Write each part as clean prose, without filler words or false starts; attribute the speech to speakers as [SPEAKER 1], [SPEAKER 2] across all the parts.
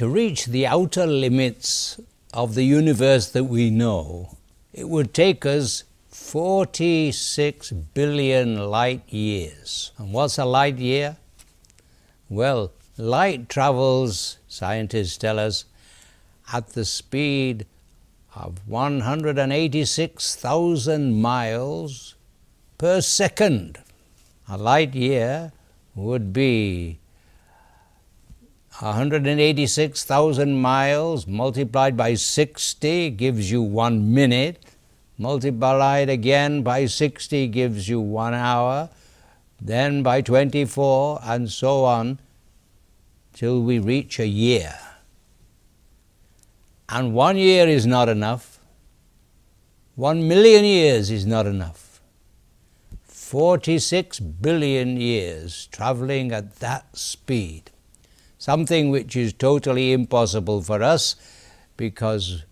[SPEAKER 1] To reach the outer limits of the universe that we know, it would take us 46 billion light years. And what's a light year? Well, light travels, scientists tell us, at the speed of 186,000 miles per second. A light year would be 186,000 miles multiplied by 60 gives you 1 minute. Multiplied again by 60 gives you 1 hour. Then by 24 and so on till we reach a year. And 1 year is not enough. 1 million years is not enough. 46 billion years traveling at that speed. Something which is totally impossible for us, because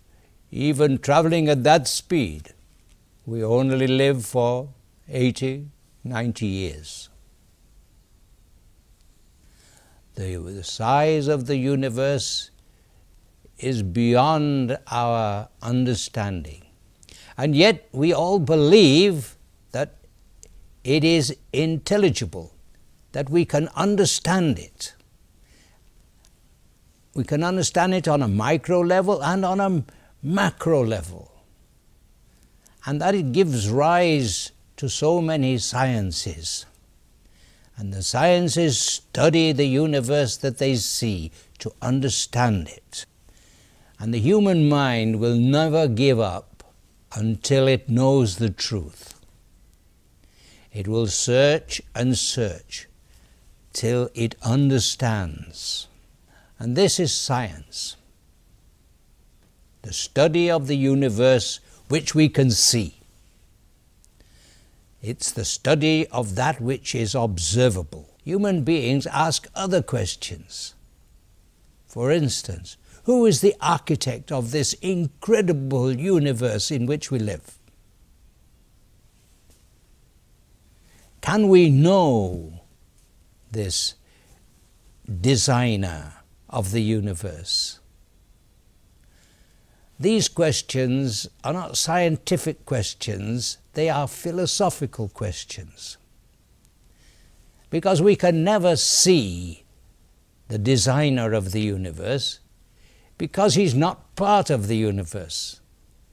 [SPEAKER 1] even traveling at that speed, we only live for 80, 90 years. The size of the universe is beyond our understanding. And yet we all believe that it is intelligible, that we can understand it. We can understand it on a micro level and on a macro level. And that it gives rise to so many sciences. And the sciences study the universe that they see to understand it. And the human mind will never give up until it knows the truth. It will search and search till it understands. And this is science, the study of the universe which we can see. It's the study of that which is observable. Human beings ask other questions. For instance, who is the architect of this incredible universe in which we live? Can we know this designer of the universe? These questions are not scientific questions, they are philosophical questions. Because we can never see the designer of the universe, because he's not part of the universe.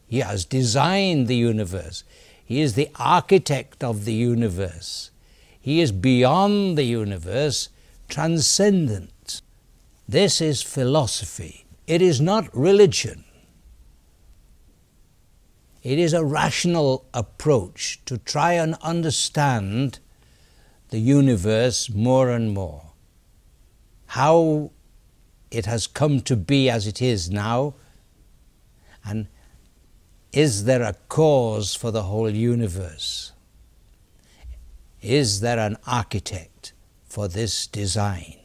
[SPEAKER 1] He has designed the universe. He is the architect of the universe. He is beyond the universe, transcendent. This is philosophy. It is not religion. It is a rational approach to try and understand the universe more and more. How it has come to be as it is now, and is there a cause for the whole universe? Is there an architect for this design?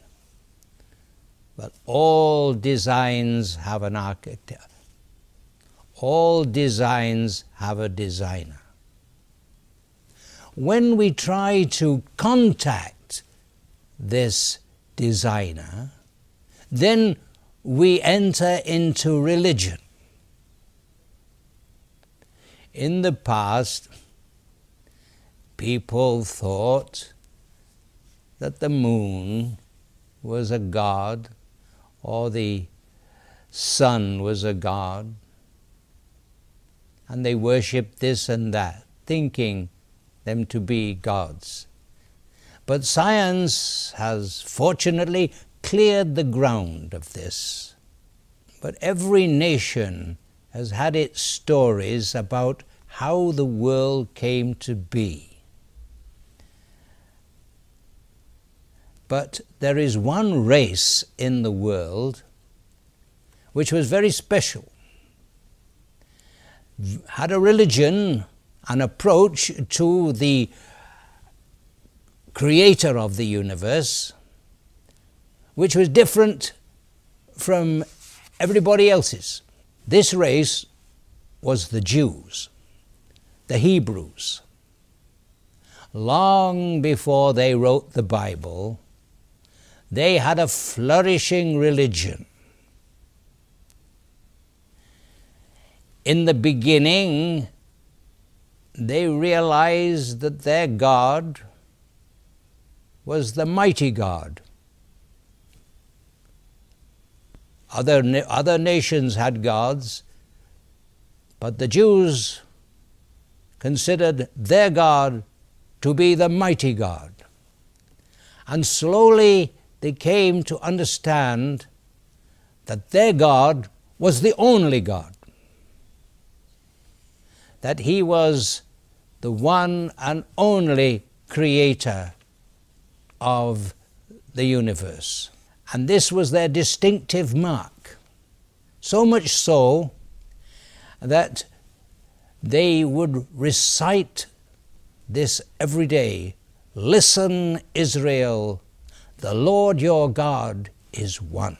[SPEAKER 1] But all designs have an architect. All designs have a designer. When we try to contact this designer, then we enter into religion. In the past, people thought that the moon was a god, or the sun was a god, and they worshipped this and that, thinking them to be gods. But science has fortunately cleared the ground of this. But every nation has had its stories about how the world came to be. But there is one race in the world which was very special, had a religion, an approach to the creator of the universe, which was different from everybody else's. This race was the Jews, the Hebrews. Long before they wrote the Bible, they had a flourishing religion. In the beginning, they realized that their God was the mighty God. Other nations had gods, but the Jews considered their God to be the mighty God. And slowly they came to understand that their God was the only God, that He was the one and only creator of the universe. And this was their distinctive mark, so much so that they would recite this every day. Listen, Israel, the Lord your God is one.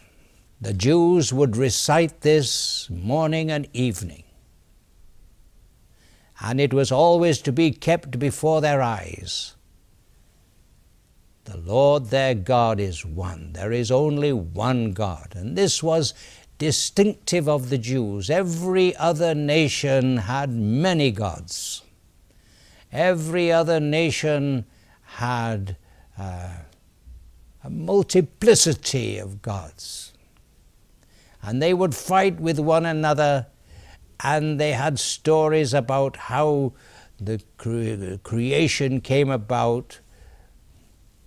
[SPEAKER 1] The Jews would recite this morning and evening, and it was always to be kept before their eyes. The Lord their God is one. There is only one God. And this was distinctive of the Jews. Every other nation had many gods. Every other nation had a multiplicity of gods. And they would fight with one another, and they had stories about how the creation came about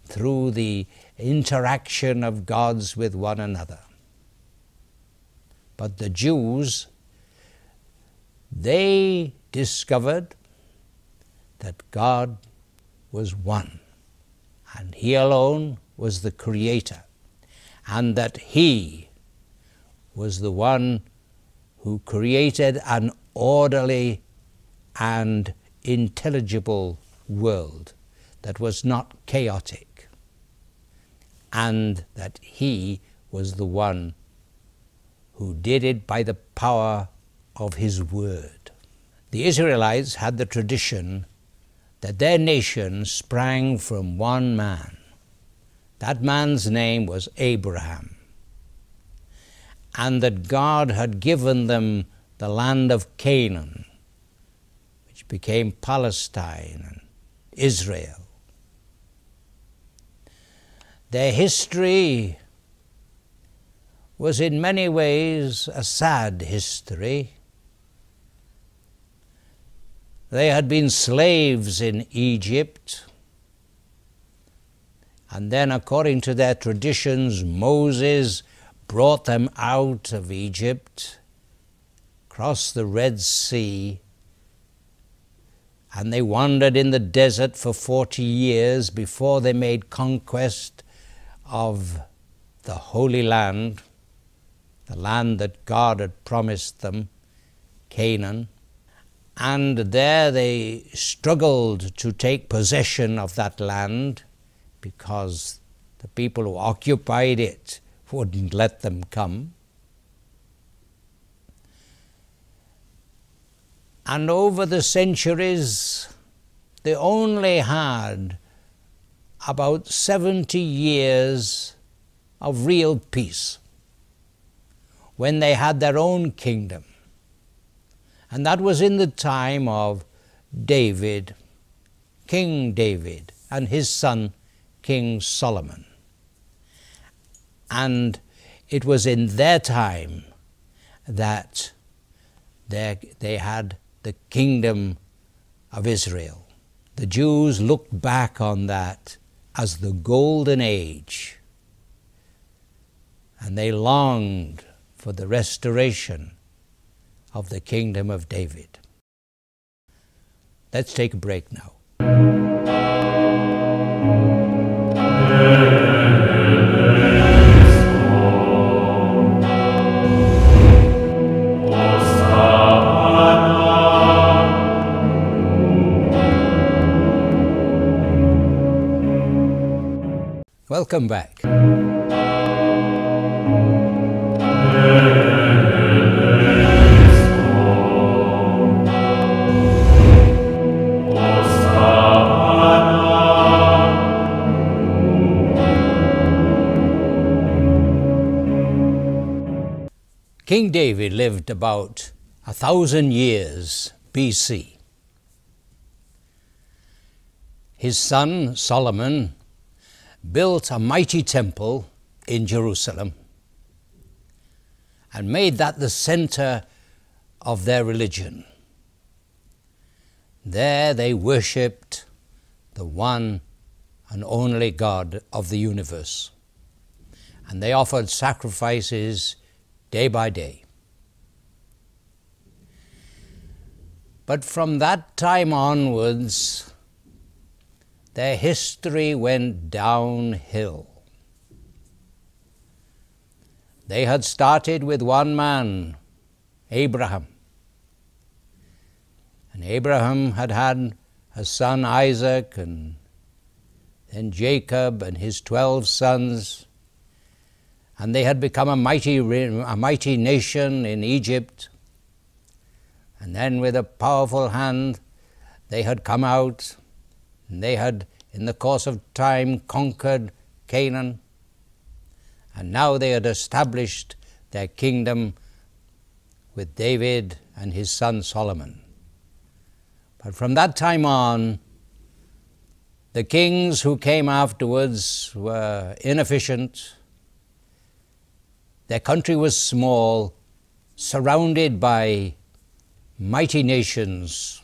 [SPEAKER 1] through the interaction of gods with one another. But the Jews, they discovered that God was one, and He alone was the Creator, and that He was the one who created an orderly and intelligible world that was not chaotic, and that He was the one who did it by the power of His word. The Israelites had the tradition that their nation sprang from one man. That man's name was Abraham, and that God had given them the land of Canaan, which became Palestine and Israel. Their history was in many ways a sad history. They had been slaves in Egypt, and then, according to their traditions, Moses brought them out of Egypt, crossed the Red Sea, and they wandered in the desert for 40 years before they made conquest of the Holy Land, the land that God had promised them, Canaan. And there they struggled to take possession of that land because the people who occupied it wouldn't let them come. And over the centuries, they only had about 70 years of real peace when they had their own kingdom. And that was in the time of David, King David, and his son, King Solomon. And it was in their time that they had the kingdom of Israel. The Jews looked back on that as the golden age, and they longed for the restoration of the kingdom of David. Let's take a break now. Welcome back. King David lived about 1,000 years BC. His son Solomon built a mighty temple in Jerusalem and made that the center of their religion. There they worshipped the one and only God of the universe, and they offered sacrifices day by day. But from that time onwards, their history went downhill. They had started with one man, Abraham. And Abraham had had a son Isaac, and then Jacob and his 12 sons. And they had become a mighty nation in Egypt. And then with a powerful hand, they had come out, and they had, in the course of time, conquered Canaan. And now they had established their kingdom with David and his son Solomon. But from that time on, the kings who came afterwards were inefficient. Their country was small, surrounded by mighty nations,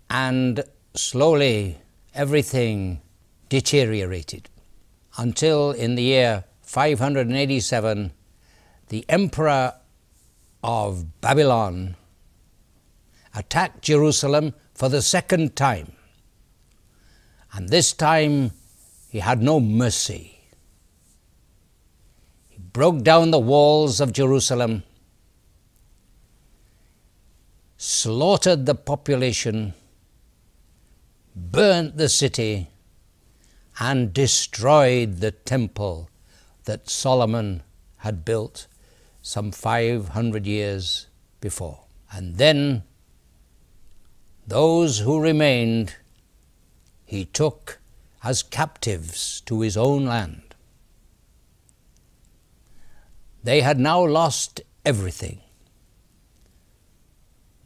[SPEAKER 1] and slowly everything deteriorated until in the year 587 the emperor of Babylon attacked Jerusalem for the second time, and this time he had no mercy. He broke down the walls of Jerusalem, slaughtered the population, burnt the city, and destroyed the temple that Solomon had built some 500 years before. And then those who remained he took as captives to his own land. They had now lost everything.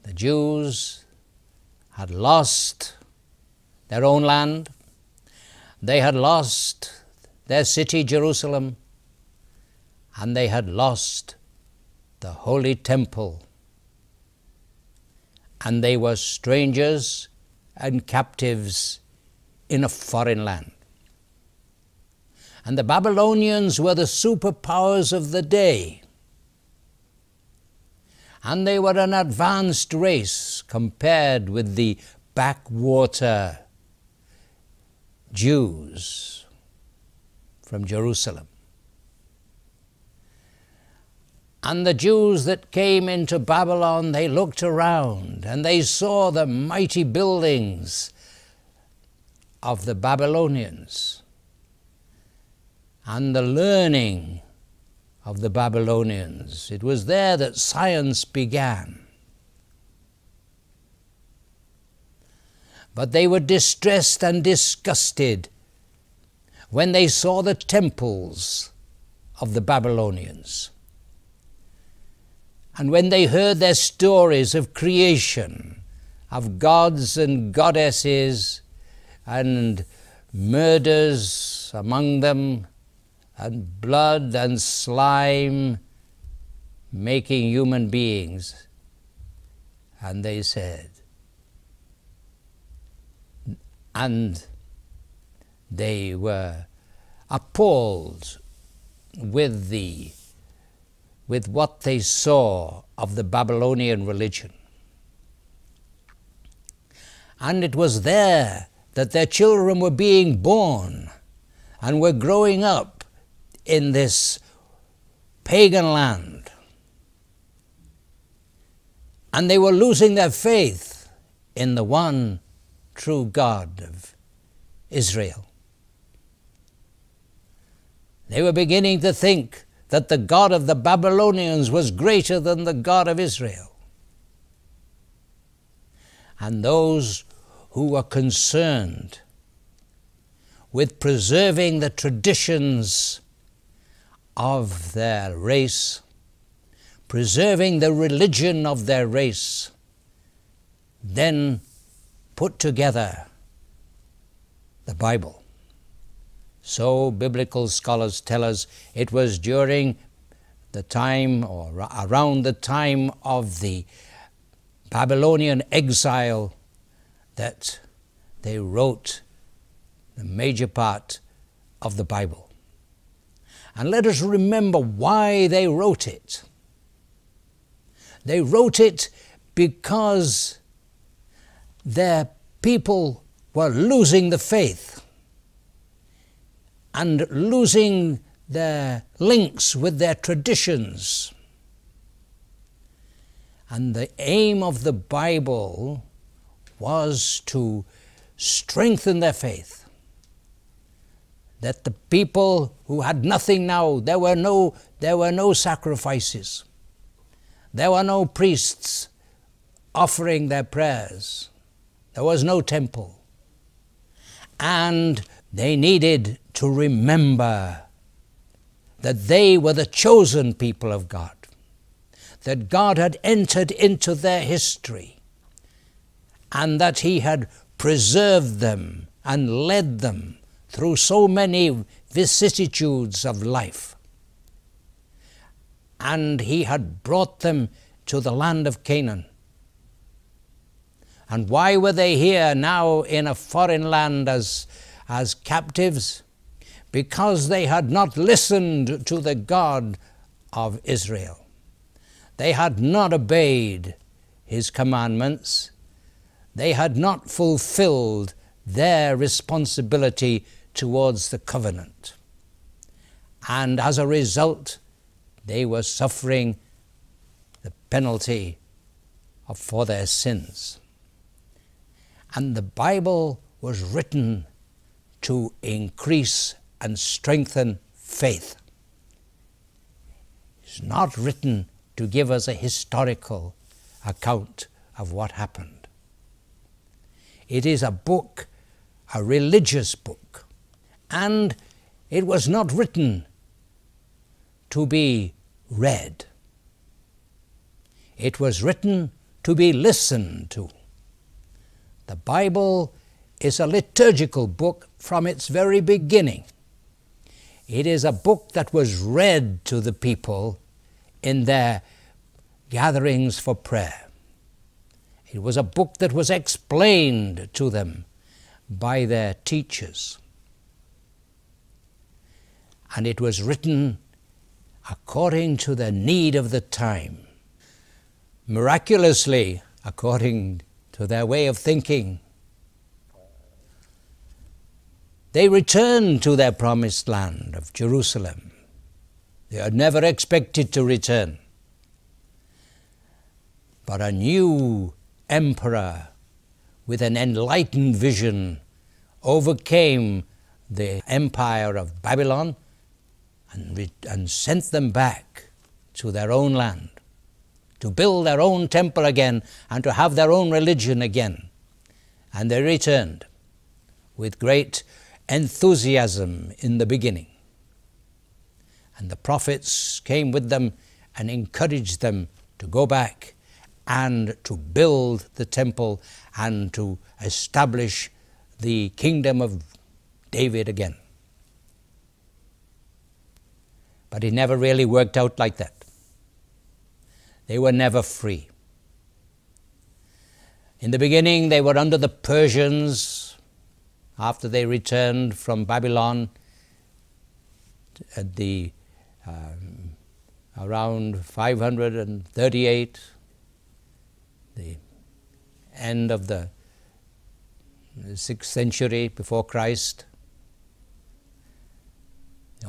[SPEAKER 1] The Jews had lost their own land. They had lost their city, Jerusalem, and they had lost the holy temple. And they were strangers and captives in a foreign land. And the Babylonians were the superpowers of the day. And they were an advanced race compared with the backwater Jews from Jerusalem. And the Jews that came into Babylon, they looked around and they saw the mighty buildings of the Babylonians and the learning of the Babylonians. It was there that science began. But they were distressed and disgusted when they saw the temples of the Babylonians. And when they heard their stories of creation, of gods and goddesses, and murders among them, and blood and slime making human beings, and they said, and they were appalled with what they saw of the Babylonian religion. And it was there that their children were being born and were growing up in this pagan land. And they were losing their faith in the one true God of Israel. They were beginning to think that the God of the Babylonians was greater than the God of Israel. And those who were concerned with preserving the traditions of their race, preserving the religion of their race, then put together the Bible. So biblical scholars tell us it was during the time, or around the time of the Babylonian exile, that they wrote the major part of the Bible. And let us remember why they wrote it. They wrote it because their people were losing the faith and losing their links with their traditions. And the aim of the Bible was to strengthen their faith, that the people who had nothing now, there were no sacrifices, there were no priests offering their prayers, there was no temple, and they needed to remember that they were the chosen people of God, that God had entered into their history, and that He had preserved them and led them through so many vicissitudes of life. And He had brought them to the land of Canaan. And why were they here now in a foreign land as captives? Because they had not listened to the God of Israel. They had not obeyed His commandments. They had not fulfilled their responsibility towards the covenant. And as a result, they were suffering the penalty for their sins. And the Bible was written to increase and strengthen faith. It's not written to give us a historical account of what happened. It is a book, a religious book, and it was not written to be read. It was written to be listened to. The Bible is a liturgical book from its very beginning. It is a book that was read to the people in their gatherings for prayer. It was a book that was explained to them by their teachers. And it was written according to the need of the time, miraculously according to their way of thinking. They returned to their promised land of Jerusalem. They had never expected to return. But a new emperor with an enlightened vision overcame the empire of Babylon and sent them back to their own land, to build their own temple again and to have their own religion again. And they returned with great enthusiasm in the beginning. And the prophets came with them and encouraged them to go back and to build the temple and to establish the kingdom of David again. But it never really worked out like that. They were never free. In the beginning, they were under the Persians after they returned from Babylon at the around 538, the end of the 6th century before Christ,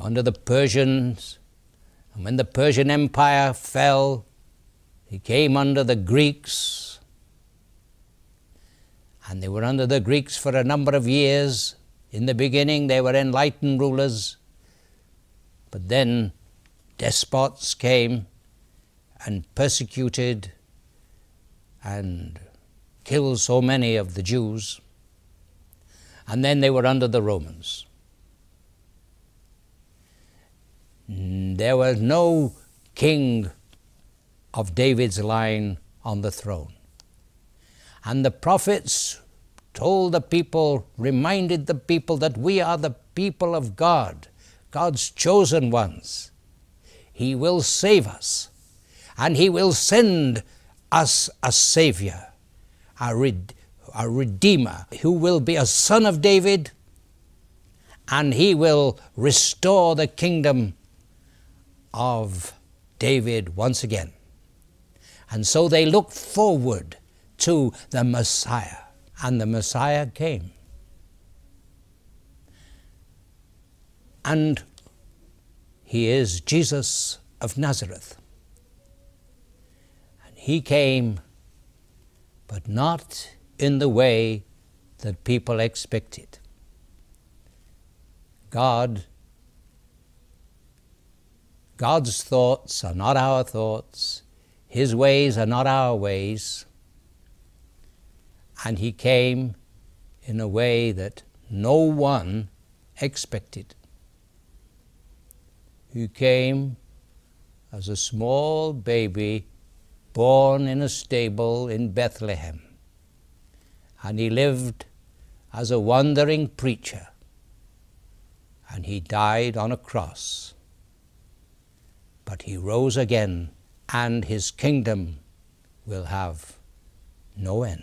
[SPEAKER 1] under the Persians. And when the Persian Empire fell, he came under the Greeks, and they were under the Greeks for a number of years. In the beginning, they were enlightened rulers, but then despots came and persecuted and killed so many of the Jews, and then they were under the Romans. There was no king of David's line on the throne. And the prophets told the people, reminded the people that we are the people of God, God's chosen ones. He will save us, and He will send us a Savior, a Redeemer, who will be a son of David, and He will restore the kingdom of David once again. And so they looked forward to the Messiah, and the Messiah came. And He is Jesus of Nazareth. And He came, but not in the way that people expected. God's thoughts are not our thoughts. His ways are not our ways. And He came in a way that no one expected. He came as a small baby born in a stable in Bethlehem. And He lived as a wandering preacher. And He died on a cross. But He rose again, and His kingdom will have no end.